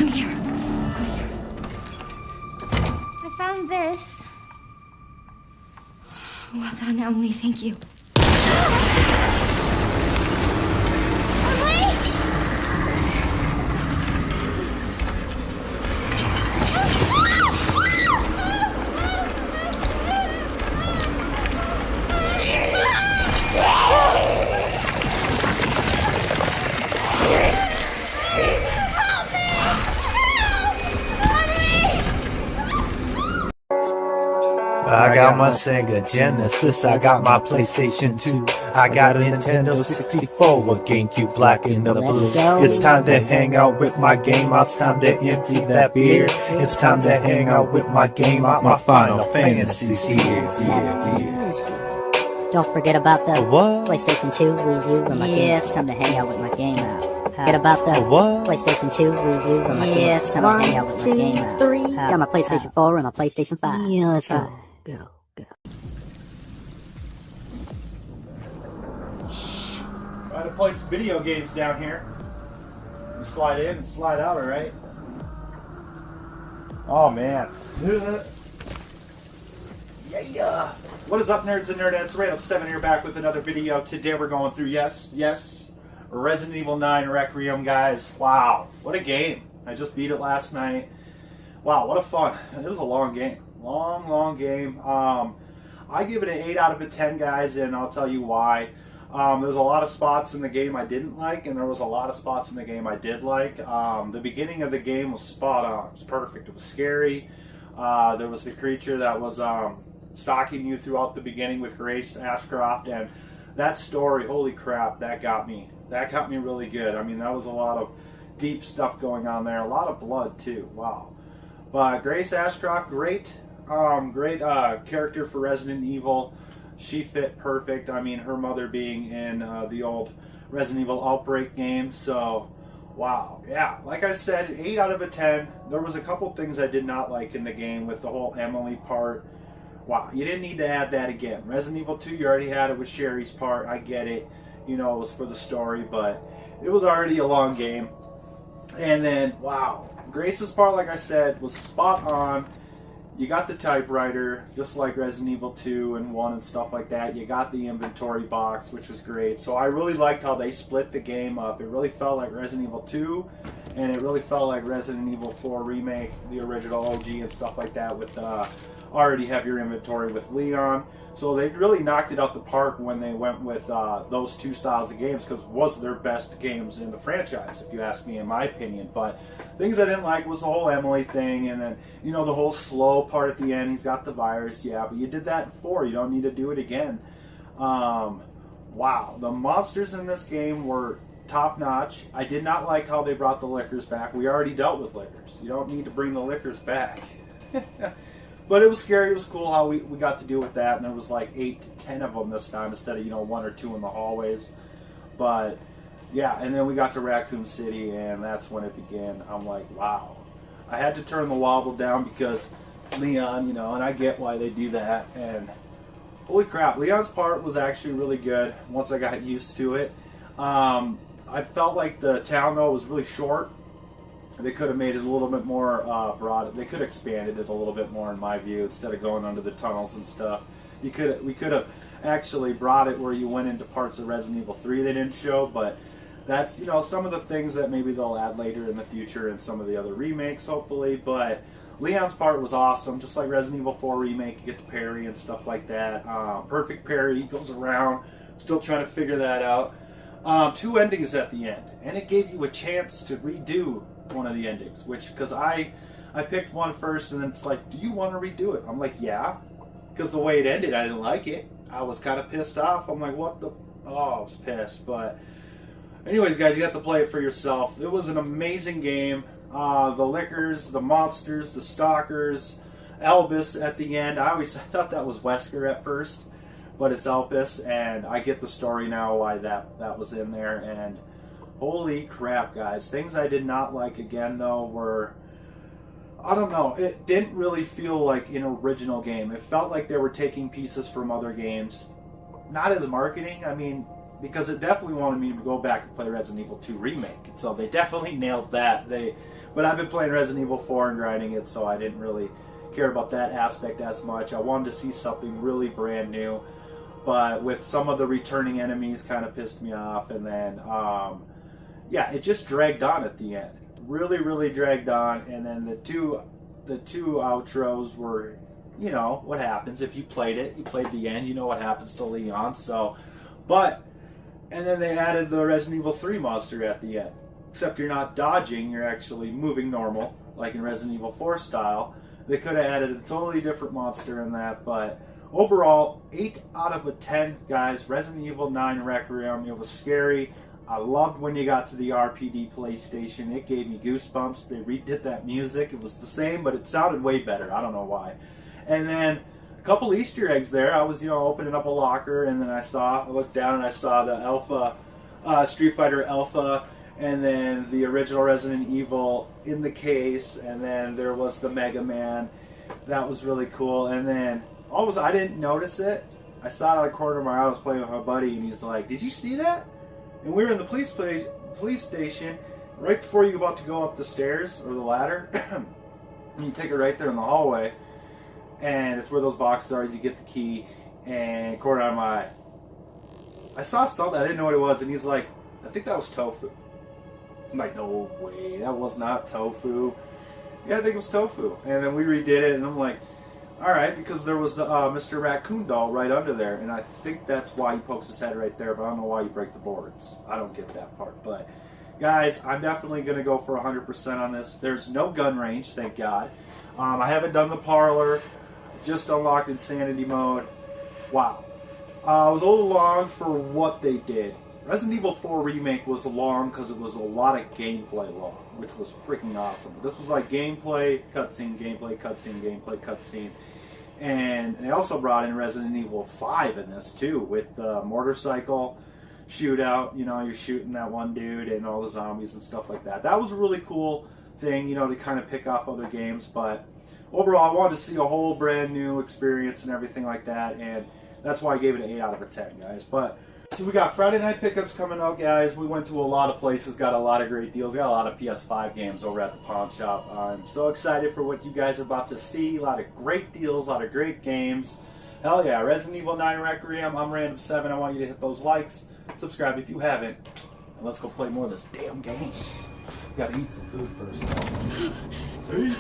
I'm here. I found this. Well done, Emily. Thank you. I got my Sega Genesis, I got my PlayStation 2, I got a Nintendo 64 with GameCube black and the blue. It's time to hang out with my game, it's time to empty that beer. It's time to hang out with my game, my Final Fantasies here. Don't forget about the What? PlayStation 2, Wii U, and my game. It's time to hang out with my game. Forget about the What? PlayStation 2, Wii U, and my game. It's time to hang out with my game. Got my PlayStation 4 and my PlayStation 5. Yeah, let's go. Go. Try to play some video games down here. You slide in and slide out, alright? Oh man. Yeah. What is up, nerds and nerdettes? Randum 7 here, back with another video. Today we're going through, yes, Resident Evil 9 Requiem, guys. Wow, what a game. I just beat it last night. Wow, what a fun. It was a long game. Long game. I give it an 8 out of 10, guys, and I'll tell you why. There's a lot of spots in the game I didn't like, and there was a lot of spots in the game I did like. The beginning of the game was spot on. It was perfect. It was scary. There was the creature that was stalking you throughout the beginning with Grace Ashcroft, and that story, holy crap, that got me. That got me really good. I mean, that was a lot of deep stuff going on there. A lot of blood, too. Wow. But Grace Ashcroft, great character for Resident Evil. She fit perfect. I mean, her mother being in the old Resident Evil Outbreak game. So, wow. Yeah, like I said, 8 out of 10. There was a couple things I did not like in the game with the whole Emily part. Wow, you didn't need to add that again. Resident Evil 2, you already had it with Sherry's part. I get it. You know, it was for the story, but it was already a long game. And then, wow. Grace's part, like I said, was spot on. You got the typewriter, just like Resident Evil 2 and 1 and stuff like that. You got the inventory box, which was great. So I really liked how they split the game up. It really felt like Resident Evil 2, and it really felt like Resident Evil 4 Remake, the original OG and stuff like that, with already have your inventory with Leon. So they really knocked it out the park when they went with those two styles of games, because it was their best games in the franchise, if you ask me, in my opinion. But things I didn't like was the whole Emily thing, and then, you know, the whole slow part at the end. He's got the virus, yeah, but you did that in 4. You don't need to do it again. Wow, the monsters in this game were top-notch. I did not like how they brought the lickers back. We already dealt with lickers. You don't need to bring the lickers back. But it was scary. It was cool how we got to deal with that, and there was like 8 to 10 of them this time instead of, 1 or 2 in the hallways. But yeah, and then we got to Raccoon City, and that's when it began. I'm like, wow. I had to turn the wobble down because Leon, and I get why they do that. And holy crap, Leon's part was actually really good once I got used to it. I felt like the town, though, was really short. They could have made it a little bit more broad. They could have expanded it a little bit more, in my view, instead of going under the tunnels and stuff. We could have actually brought it where you went into parts of Resident Evil 3 they didn't show, but that's, some of the things that maybe they'll add later in the future in some of the other remakes, hopefully. But Leon's part was awesome, just like Resident Evil 4 Remake. You get to parry and stuff like that. Perfect parry, goes around. Still trying to figure that out. 2 endings at the end, and it gave you a chance to redo one of the endings, because I picked one first, and then it's like, do you want to redo it? I'm like, yeah, because the way it ended, I didn't like it. I was kind of pissed off. I'm like, what the? Oh, I was pissed. But anyways, guys, you have to play it for yourself. It was an amazing game. The lickers, the monsters, the stalkers, Elvis at the end. I thought that was Wesker at first, but it's Elvis, and I get the story now why that was in there. And holy crap, guys. Things I did not like, again, though, were, I don't know, it didn't really feel like an original game. It felt like they were taking pieces from other games. Not as marketing, I mean, because it definitely wanted me to go back and play Resident Evil 2 Remake. So they definitely nailed that. But I've been playing Resident Evil 4 and grinding it, so I didn't really care about that aspect as much. I wanted to see something really brand new, but with some of the returning enemies kind of pissed me off, and then yeah, it just dragged on at the end. Really dragged on, and then the two outros were, you know, what happens if you played it. You played the end, you know what happens to Leon. So, but, and then they added the Resident Evil 3 monster at the end. Except you're not dodging, you're actually moving normal, like in Resident Evil 4 style. They could have added a totally different monster in that, but overall, 8 out of 10, guys. Resident Evil 9 Requiem. It was scary. I loved when you got to the RPD PlayStation. It gave me goosebumps. They redid that music. It was the same, but it sounded way better. I don't know why. And then a couple Easter eggs there. I was, you know, opening up a locker, and then I looked down and I saw the Alpha, Street Fighter Alpha, and then the original Resident Evil in the case, and then there was the Mega Man. That was really cool. And then I didn't notice it. I saw it out of the corner of my eye. I was playing with my buddy, and he's like, "Did you see that?" And we were in the police station right before you're about to go up the stairs or the ladder. And you take it right there in the hallway, and it's where those boxes are. As you get the key, and corner of my eye, I saw something. I didn't know what it was, and he's like, "I think that was tofu." I'm like, "No way, that was not tofu." Yeah, I think it was tofu. And then we redid it, and I'm like, all right, because there was the Mr. Raccoon doll right under there, and I think that's why he pokes his head right there, but I don't know why you break the boards. I don't get that part. But, guys, I'm definitely going to go for 100% on this. There's no gun range, thank God. I haven't done the parlor, just unlocked Insanity mode. Wow. It was a little long for what they did. Resident Evil 4 Remake was long because it was a lot of gameplay long, which was freaking awesome. This was like gameplay, cutscene, gameplay, cutscene, gameplay, cutscene. And they also brought in Resident Evil 5 in this too, with the motorcycle shootout. You know, you're shooting that one dude and all the zombies and stuff like that. That was a really cool thing, you know, to kind of pick off other games. But overall, I wanted to see a whole brand new experience and everything like that. And that's why I gave it an 8 out of 10, guys. But so we got Friday night pickups coming out, guys. We went to a lot of places, got a lot of great deals, got a lot of PS5 games over at the pawn shop. I'm so excited for what you guys are about to see. A lot of great deals, a lot of great games. Hell yeah, Resident Evil 9 Requiem. I'm Randum 7. I want you to hit those likes, subscribe if you haven't, and let's go play more of this damn game. Gotta eat some food first, though. Peace.